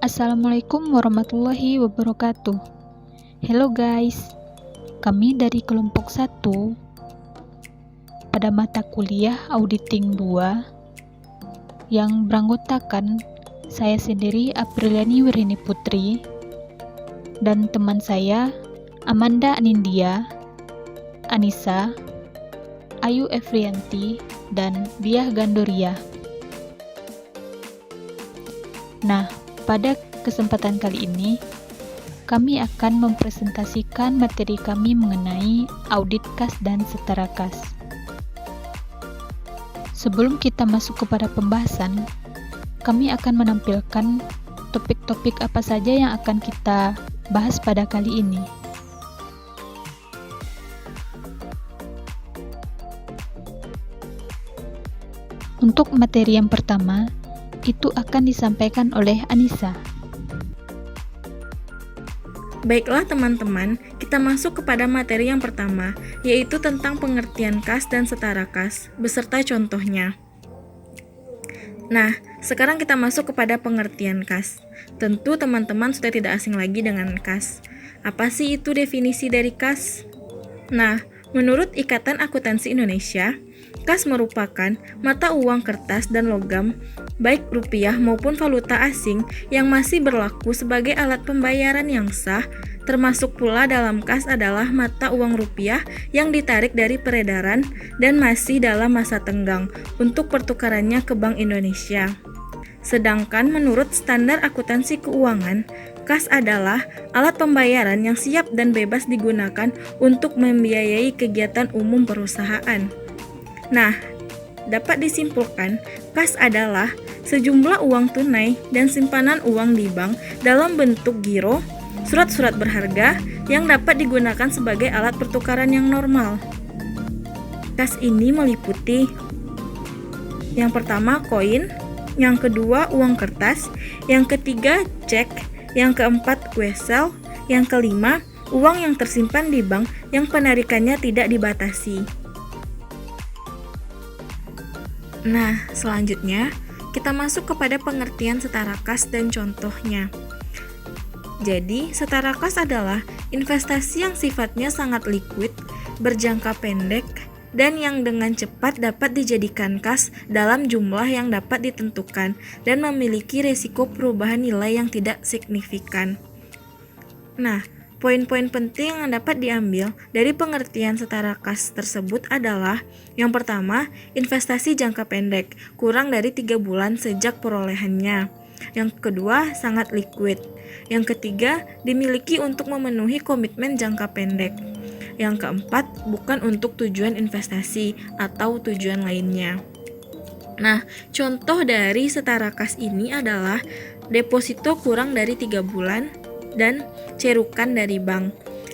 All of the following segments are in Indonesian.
Assalamualaikum warahmatullahi wabarakatuh. Hello guys, kami dari kelompok 1 pada mata kuliah Auditing 2 yang beranggotakan saya sendiri Apriliani Wirini Putri dan teman saya Amanda Anindya, Anissa, Ayu Efrianti, dan Diah Gandoria. Nah, pada kesempatan kali ini, kami akan mempresentasikan materi kami mengenai audit kas dan setara kas. Sebelum kita masuk kepada pembahasan, kami akan menampilkan topik-topik apa saja yang akan kita bahas pada kali ini. Untuk materi yang pertama, itu akan disampaikan oleh Anissa. Baiklah teman-teman, kita masuk kepada materi yang pertama, yaitu tentang pengertian kas dan setara kas, beserta contohnya. Nah, sekarang kita masuk kepada pengertian kas. Tentu teman-teman sudah tidak asing lagi dengan kas. Apa sih itu definisi dari kas? Nah, menurut Ikatan Akuntansi Indonesia, kas merupakan mata uang kertas dan logam, baik rupiah maupun valuta asing yang masih berlaku sebagai alat pembayaran yang sah, termasuk pula dalam kas adalah mata uang rupiah yang ditarik dari peredaran dan masih dalam masa tenggang untuk pertukarannya ke Bank Indonesia. Sedangkan menurut standar akuntansi keuangan, kas adalah alat pembayaran yang siap dan bebas digunakan untuk membiayai kegiatan umum perusahaan. Nah, dapat disimpulkan, kas adalah sejumlah uang tunai dan simpanan uang di bank dalam bentuk giro, surat-surat berharga yang dapat digunakan sebagai alat pertukaran yang normal. Kas ini meliputi yang pertama koin, yang kedua uang kertas, yang ketiga cek, yang keempat wesel, yang kelima uang yang tersimpan di bank yang penarikannya tidak dibatasi. Nah, selanjutnya kita masuk kepada pengertian setara kas dan contohnya. Jadi, setara kas adalah investasi yang sifatnya sangat liquid, berjangka pendek, dan yang dengan cepat dapat dijadikan kas dalam jumlah yang dapat ditentukan dan memiliki resiko perubahan nilai yang tidak signifikan. Nah, poin-poin penting yang dapat diambil dari pengertian setara kas tersebut adalah yang pertama, investasi jangka pendek, kurang dari 3 bulan sejak perolehannya. Yang kedua, sangat liquid. Yang ketiga, dimiliki untuk memenuhi komitmen jangka pendek. Yang keempat, bukan untuk tujuan investasi atau tujuan lainnya. Nah, contoh dari setara kas ini adalah deposito kurang dari 3 bulan, dan cerukan dari bank,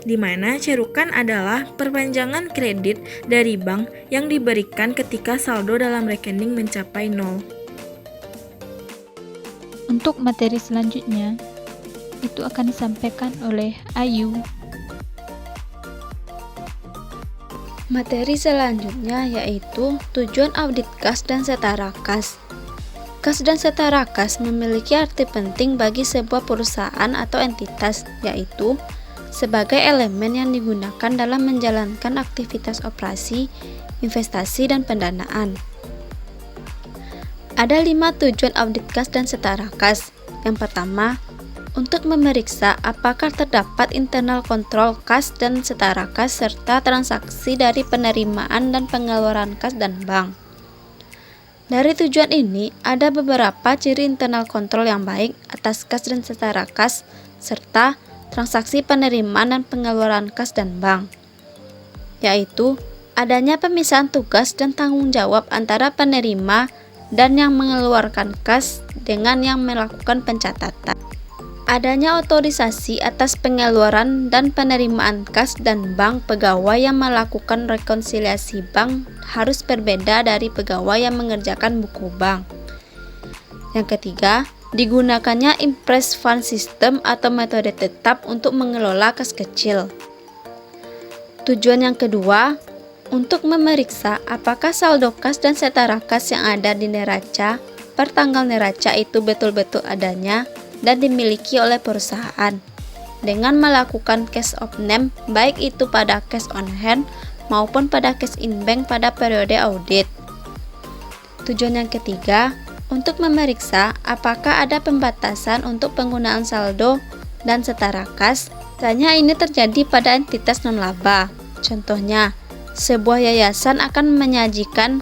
di mana cerukan adalah perpanjangan kredit dari bank yang diberikan ketika saldo dalam rekening mencapai 0. Untuk materi selanjutnya, itu akan disampaikan oleh Ayu. Materi selanjutnya yaitu tujuan audit kas dan setara kas. Kas dan setara kas memiliki arti penting bagi sebuah perusahaan atau entitas, yaitu sebagai elemen yang digunakan dalam menjalankan aktivitas operasi, investasi, dan pendanaan. Ada 5 tujuan audit kas dan setara kas. Yang pertama, untuk memeriksa apakah terdapat internal kontrol kas dan setara kas serta transaksi dari penerimaan dan pengeluaran kas dan bank. Dari tujuan ini, ada beberapa ciri internal kontrol yang baik atas kas dan setara kas, serta transaksi penerimaan dan pengeluaran kas dan bank, yaitu adanya pemisahan tugas dan tanggung jawab antara penerima dan yang mengeluarkan kas dengan yang melakukan pencatatan. Adanya otorisasi atas pengeluaran dan penerimaan kas dan bank. Pegawai yang melakukan rekonsiliasi bank harus berbeda dari pegawai yang mengerjakan buku bank. Yang ketiga, digunakannya Impress Fund System atau metode tetap untuk mengelola kas kecil. Tujuan yang kedua, untuk memeriksa apakah saldo kas dan setara kas yang ada di neraca per tanggal neraca itu betul-betul adanya dan dimiliki oleh perusahaan dengan melakukan cash of name baik itu pada cash on hand maupun pada cash in bank pada periode audit. Tujuan yang ketiga, untuk memeriksa apakah ada pembatasan untuk penggunaan saldo dan setara kas. Misalnya ini terjadi pada entitas non-laba. Contohnya, sebuah yayasan akan menyajikan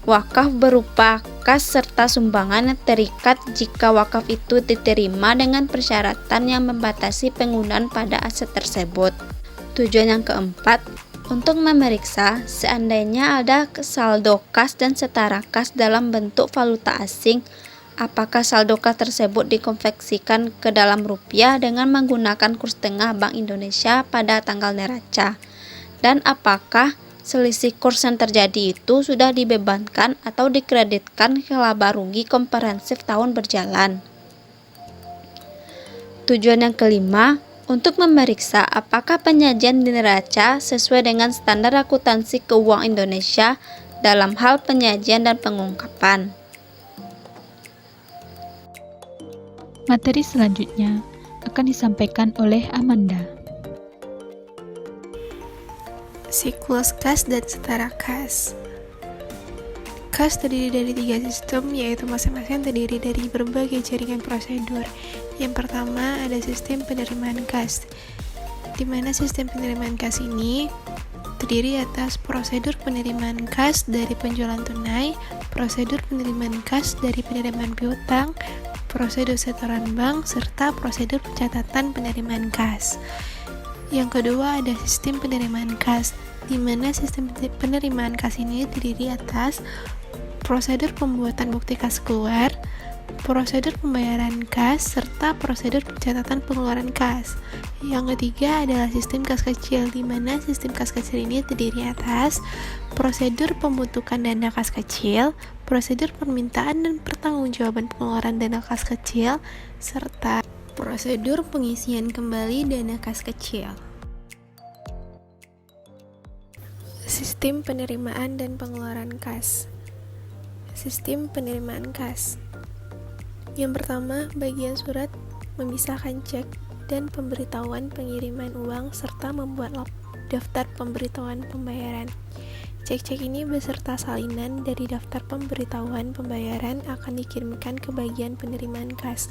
wakaf berupa kas serta sumbangan yang terikat jika wakaf itu diterima dengan persyaratan yang membatasi penggunaan pada aset tersebut. Tujuan yang keempat, untuk memeriksa seandainya ada saldo kas dan setara kas dalam bentuk valuta asing, apakah saldo kas tersebut dikonversikan ke dalam rupiah dengan menggunakan kurs tengah Bank Indonesia pada tanggal neraca, dan apakah selisih kurs yang terjadi itu sudah dibebankan atau dikreditkan ke laba rugi komprehensif tahun berjalan. Tujuan yang kelima, untuk memeriksa apakah penyajian di neraca sesuai dengan standar akuntansi keuangan Indonesia dalam hal penyajian dan pengungkapan. Materi selanjutnya akan disampaikan oleh Amanda. Siklus kas dan setara kas. Kas terdiri dari 3 sistem, yaitu masing-masing terdiri dari berbagai jaringan prosedur. Yang pertama ada sistem penerimaan kas, di mana sistem penerimaan kas ini terdiri atas prosedur penerimaan kas dari penjualan tunai, prosedur penerimaan kas dari penerimaan piutang, prosedur setoran bank, serta prosedur pencatatan penerimaan kas. Yang kedua ada sistem penerimaan kas, di mana sistem penerimaan kas ini terdiri atas prosedur pembuatan bukti kas keluar, prosedur pembayaran kas, serta prosedur pencatatan pengeluaran kas. Yang ketiga adalah sistem kas kecil, di mana sistem kas kecil ini terdiri atas prosedur pembentukan dana kas kecil, prosedur permintaan dan pertanggungjawaban pengeluaran dana kas kecil, serta prosedur pengisian kembali dana kas kecil. Sistem penerimaan dan pengeluaran kas. Sistem penerimaan kas. Yang pertama, bagian surat memisahkan cek dan pemberitahuan pengiriman uang serta membuat daftar pemberitahuan pembayaran. Cek-cek ini beserta salinan dari daftar pemberitahuan pembayaran akan dikirimkan ke bagian penerimaan kas,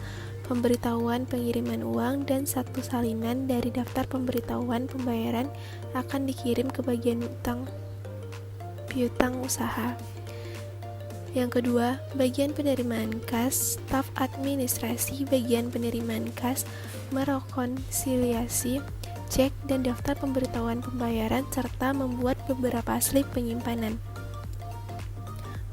pemberitahuan pengiriman uang, dan satu salinan dari daftar pemberitahuan pembayaran akan dikirim ke bagian piutang usaha. Yang kedua, bagian penerimaan kas, staf administrasi bagian penerimaan kas merekonsiliasi cek dan daftar pemberitahuan pembayaran serta membuat beberapa slip penyimpanan.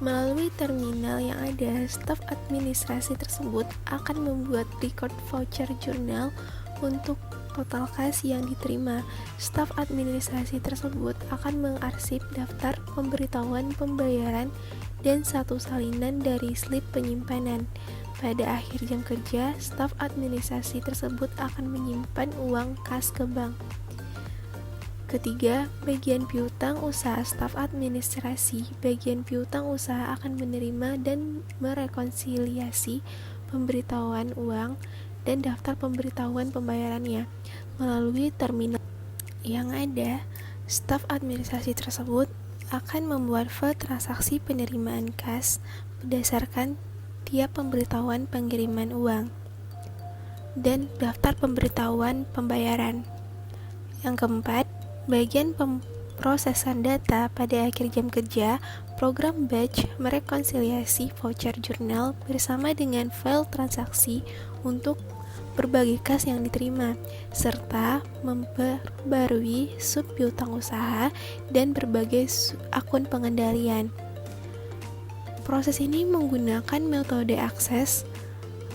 Melalui terminal yang ada, staf administrasi tersebut akan membuat record voucher jurnal untuk total kas yang diterima. Staf administrasi tersebut akan mengarsip daftar pemberitahuan pembayaran dan satu salinan dari slip penyimpanan. Pada akhir jam kerja, staf administrasi tersebut akan menyimpan uang kas ke bank. Ketiga, bagian piutang usaha staf administrasi. Bagian piutang usaha akan menerima dan merekonsiliasi pemberitahuan uang dan daftar pemberitahuan pembayarannya melalui terminal yang ada. Staf administrasi tersebut akan membuat file transaksi penerimaan kas berdasarkan tiap pemberitahuan pengiriman uang dan daftar pemberitahuan pembayaran. Yang keempat, bagian pemrosesan data. Pada akhir jam kerja, program batch merekonsiliasi voucher jurnal bersama dengan file transaksi untuk berbagai kas yang diterima, serta memperbarui sub piutang usaha dan berbagai akun pengendalian. Proses ini menggunakan metode akses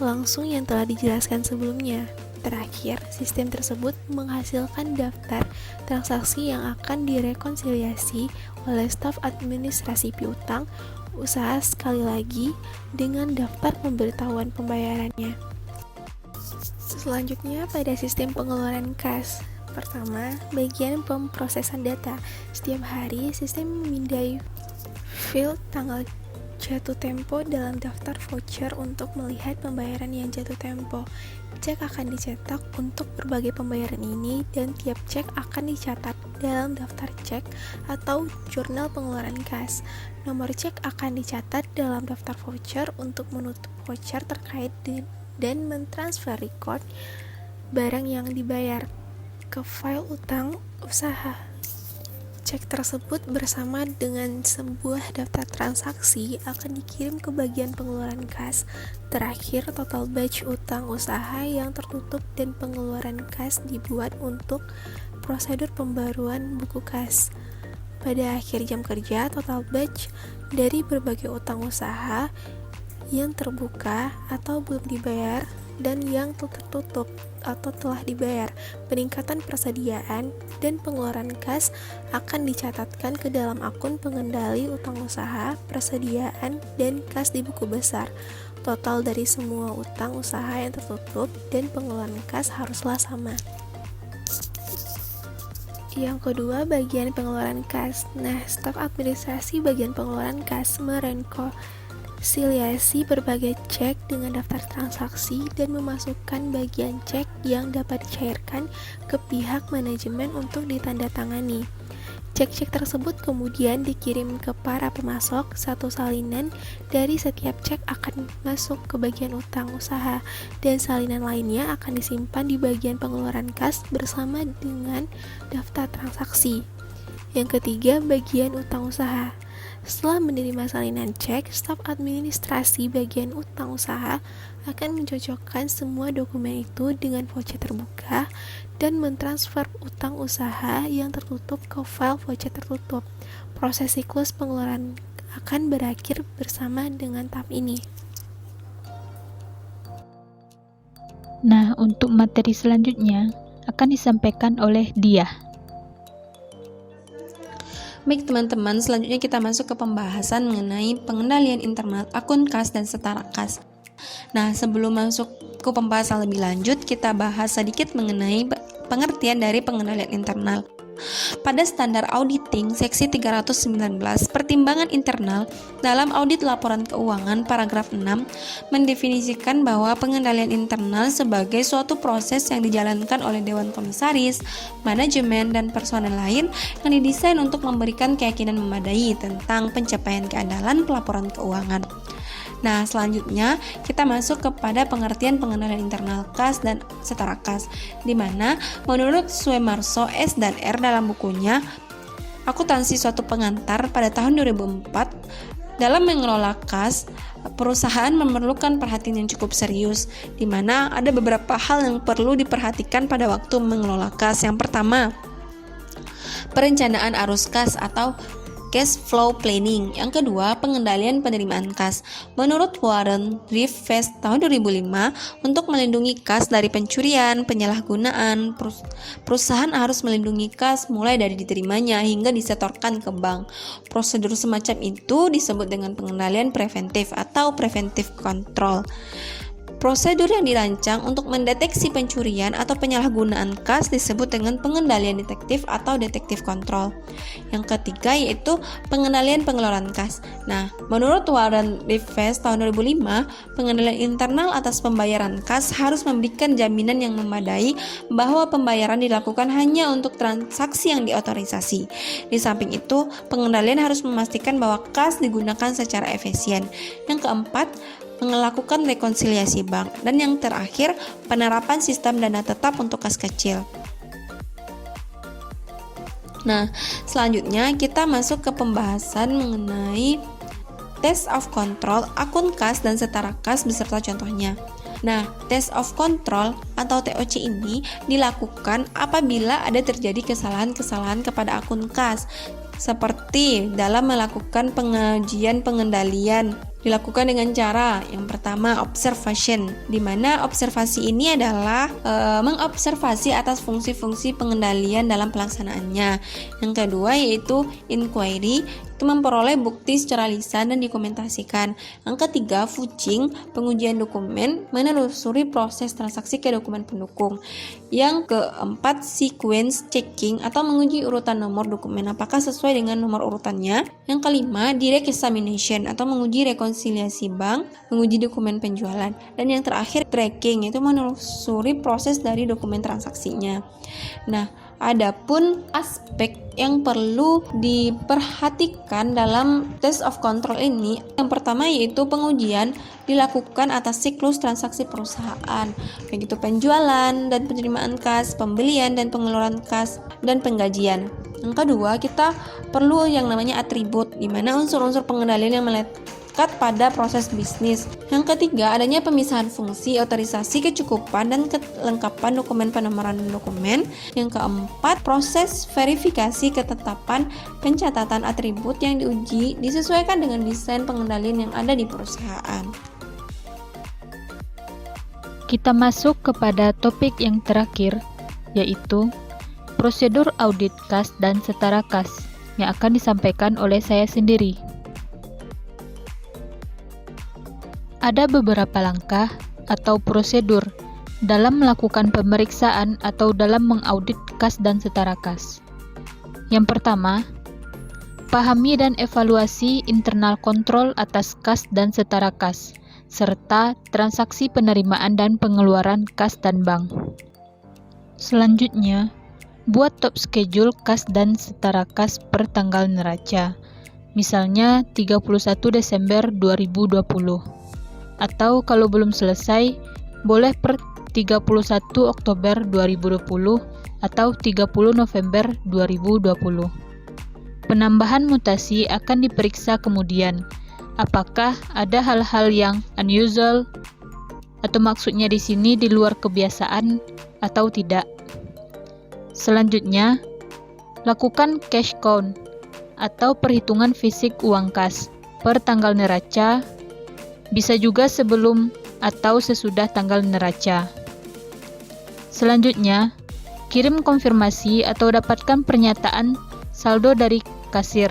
langsung yang telah dijelaskan sebelumnya. Terakhir, sistem tersebut menghasilkan daftar transaksi yang akan direkonsiliasi oleh staf administrasi piutang usaha sekali lagi dengan daftar pemberitahuan pembayarannya. Selanjutnya pada sistem pengeluaran kas. Pertama, bagian pemrosesan data. Setiap hari sistem memindai field tanggal jatuh tempo dalam daftar voucher untuk melihat pembayaran yang jatuh tempo. Cek akan dicetak untuk berbagai pembayaran ini dan tiap cek akan dicatat dalam daftar cek atau jurnal pengeluaran kas. Nomor cek akan dicatat dalam daftar voucher untuk menutup voucher terkait dan mentransfer record barang yang dibayar ke file utang usaha. Cek tersebut bersama dengan sebuah daftar transaksi akan dikirim ke bagian pengeluaran kas. Terakhir, total batch utang usaha yang tertutup dan pengeluaran kas dibuat untuk prosedur pembaruan buku kas. Pada akhir jam kerja, total batch dari berbagai utang usaha yang terbuka atau belum dibayar dan yang tertutup atau telah dibayar. Peningkatan persediaan dan pengeluaran kas akan dicatatkan ke dalam akun pengendali utang usaha, persediaan, dan kas di buku besar. Total dari semua utang usaha yang tertutup dan pengeluaran kas haruslah sama. Yang kedua, bagian pengeluaran kas. Nah, staf administrasi bagian pengeluaran kas merekonsiliasi berbagai cek dengan daftar transaksi dan memasukkan bagian cek yang dapat dicairkan ke pihak manajemen untuk ditandatangani. Cek-cek tersebut kemudian dikirim ke para pemasok. Satu salinan dari setiap cek akan masuk ke bagian utang usaha dan salinan lainnya akan disimpan di bagian pengeluaran kas bersama dengan daftar transaksi. Yang ketiga, bagian utang usaha. Setelah menerima salinan cek, staf administrasi bagian utang usaha akan mencocokkan semua dokumen itu dengan voucher terbuka dan mentransfer utang usaha yang tertutup ke file voucher tertutup. Proses siklus pengeluaran akan berakhir bersama dengan tahap ini. Nah, untuk materi selanjutnya akan disampaikan oleh Diah. Baik teman-teman, selanjutnya kita masuk ke pembahasan mengenai pengendalian internal akun kas dan setara kas. Nah, sebelum masuk ke pembahasan lebih lanjut, kita bahas sedikit mengenai pengertian dari pengendalian internal. Pada standar auditing seksi 319 pertimbangan internal dalam audit laporan keuangan paragraf 6 mendefinisikan bahwa pengendalian internal sebagai suatu proses yang dijalankan oleh dewan komisaris, manajemen, dan personel lain yang didesain untuk memberikan keyakinan memadai tentang pencapaian keandalan pelaporan keuangan. Nah, selanjutnya kita masuk kepada pengertian pengendalian internal kas dan setara kas, di mana menurut Suemarso S dan R dalam bukunya Akuntansi Suatu Pengantar pada tahun 2004, dalam mengelola kas, perusahaan memerlukan perhatian yang cukup serius, di mana ada beberapa hal yang perlu diperhatikan pada waktu mengelola kas. Yang pertama, perencanaan arus kas atau cash flow planning. Yang kedua, pengendalian penerimaan kas. Menurut Warren Rifes tahun 2005, untuk melindungi kas dari pencurian, penyalahgunaan, perusahaan harus melindungi kas mulai dari diterimanya hingga disetorkan ke bank. Prosedur semacam itu disebut dengan pengendalian preventif atau preventive control. Prosedur yang dirancang untuk mendeteksi pencurian atau penyalahgunaan kas disebut dengan pengendalian detektif atau detektif kontrol. Yang ketiga yaitu pengendalian pengeluaran kas. Nah, menurut Warren Rifes tahun 2005, pengendalian internal atas pembayaran kas harus memberikan jaminan yang memadai bahwa pembayaran dilakukan hanya untuk transaksi yang diotorisasi. Di samping itu, pengendalian harus memastikan bahwa kas digunakan secara efisien. Yang keempat, melakukan rekonsiliasi bank, dan yang terakhir penerapan sistem dana tetap untuk kas kecil. Nah, selanjutnya kita masuk ke pembahasan mengenai test of control akun kas dan setara kas beserta contohnya. Nah, test of control atau TOC ini dilakukan apabila ada terjadi kesalahan-kesalahan kepada akun kas, seperti dalam melakukan pengajian pengendalian. Dilakukan dengan cara yang pertama observation, di mana observasi ini adalah mengobservasi atas fungsi-fungsi pengendalian dalam pelaksanaannya. Yang kedua yaitu inquiry, itu memperoleh bukti secara lisan dan dokumentasikan. Yang ketiga, fetching, pengujian dokumen, menelusuri proses transaksi ke dokumen pendukung. Yang keempat, sequence checking atau menguji urutan nomor dokumen apakah sesuai dengan nomor urutannya. Yang kelima, direct examination atau menguji rekonsiliasi bank, menguji dokumen penjualan. Dan yang terakhir, tracking, yaitu menelusuri proses dari dokumen transaksinya. Nah, adapun aspek yang perlu diperhatikan dalam test of control ini, yang pertama yaitu pengujian dilakukan atas siklus transaksi perusahaan, begitu penjualan dan penerimaan kas, pembelian dan pengeluaran kas, dan penggajian. Yang kedua, kita perlu yang namanya atribut, di mana unsur-unsur pengendalian yang melekat pada proses bisnis. Yang ketiga, adanya pemisahan fungsi, otorisasi, kecukupan, dan kelengkapan dokumen penomoran dokumen. Yang keempat, proses verifikasi ketetapan pencatatan atribut yang diuji disesuaikan dengan desain pengendalian yang ada di perusahaan. Kita masuk kepada topik yang terakhir, yaitu prosedur audit kas dan setara kas yang akan disampaikan oleh saya sendiri. Ada beberapa langkah atau prosedur dalam melakukan pemeriksaan atau dalam mengaudit kas dan setara kas. Yang pertama, pahami dan evaluasi internal kontrol atas kas dan setara kas, serta transaksi penerimaan dan pengeluaran kas dan bank. Selanjutnya, buat top schedule kas dan setara kas per tanggal neraca, misalnya 31 Desember 2020. Atau kalau belum selesai, boleh per 31 Oktober 2020 atau 30 November 2020. Penambahan mutasi akan diperiksa kemudian. Apakah ada hal-hal yang unusual atau maksudnya di sini di luar kebiasaan atau tidak. Selanjutnya, lakukan cash count atau perhitungan fisik uang kas per tanggal neraca, bisa juga sebelum atau sesudah tanggal neraca. Selanjutnya, kirim konfirmasi atau dapatkan pernyataan saldo dari kasir.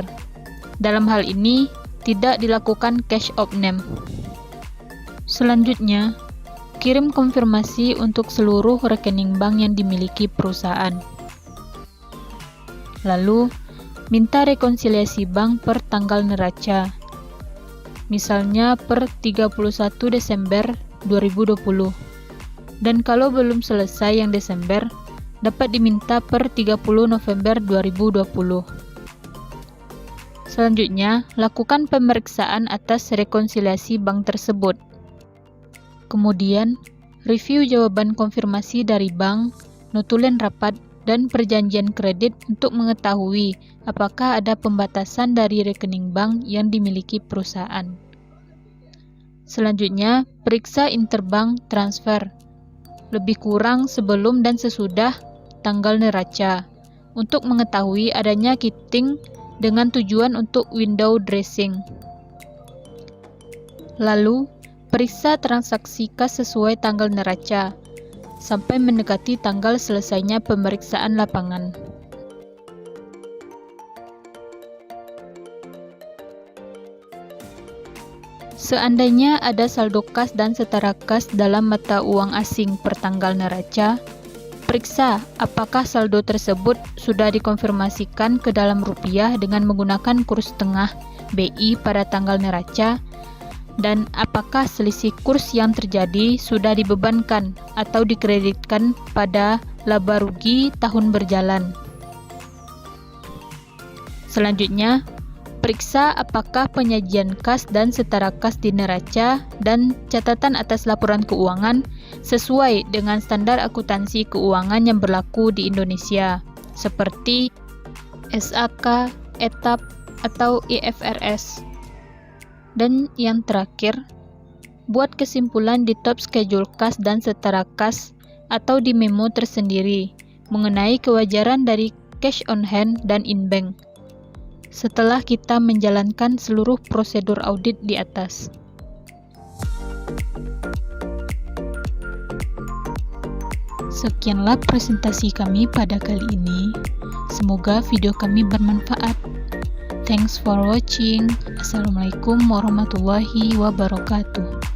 Dalam hal ini, tidak dilakukan cash of name. Selanjutnya, kirim konfirmasi untuk seluruh rekening bank yang dimiliki perusahaan. Lalu, minta rekonsiliasi bank per tanggal neraca. Misalnya per 31 Desember 2020. Dan kalau belum selesai yang Desember, dapat diminta per 30 November 2020. Selanjutnya, lakukan pemeriksaan atas rekonsiliasi bank tersebut. Kemudian, review jawaban konfirmasi dari bank, notulen rapat, dan perjanjian kredit untuk mengetahui apakah ada pembatasan dari rekening bank yang dimiliki perusahaan. Selanjutnya, periksa interbank transfer, lebih kurang sebelum dan sesudah tanggal neraca, untuk mengetahui adanya kitting dengan tujuan untuk window dressing. Lalu, periksa transaksi kas sesuai tanggal neraca, sampai mendekati tanggal selesainya pemeriksaan lapangan. Seandainya ada saldo kas dan setara kas dalam mata uang asing per tanggal neraca, periksa apakah saldo tersebut sudah dikonfirmasikan ke dalam rupiah dengan menggunakan kurs tengah BI pada tanggal neraca, dan apakah selisih kurs yang terjadi sudah dibebankan atau dikreditkan pada laba rugi tahun berjalan. Selanjutnya, periksa apakah penyajian kas dan setara kas di neraca dan catatan atas laporan keuangan sesuai dengan standar akuntansi keuangan yang berlaku di Indonesia, seperti SAK, ETAP, atau IFRS. Dan yang terakhir, buat kesimpulan di top schedule kas dan setara kas atau di memo tersendiri mengenai kewajaran dari cash on hand dan in bank setelah kita menjalankan seluruh prosedur audit di atas. Sekianlah presentasi kami pada kali ini. Semoga video kami bermanfaat. Thanks for watching. Assalamualaikum warahmatullahi wabarakatuh.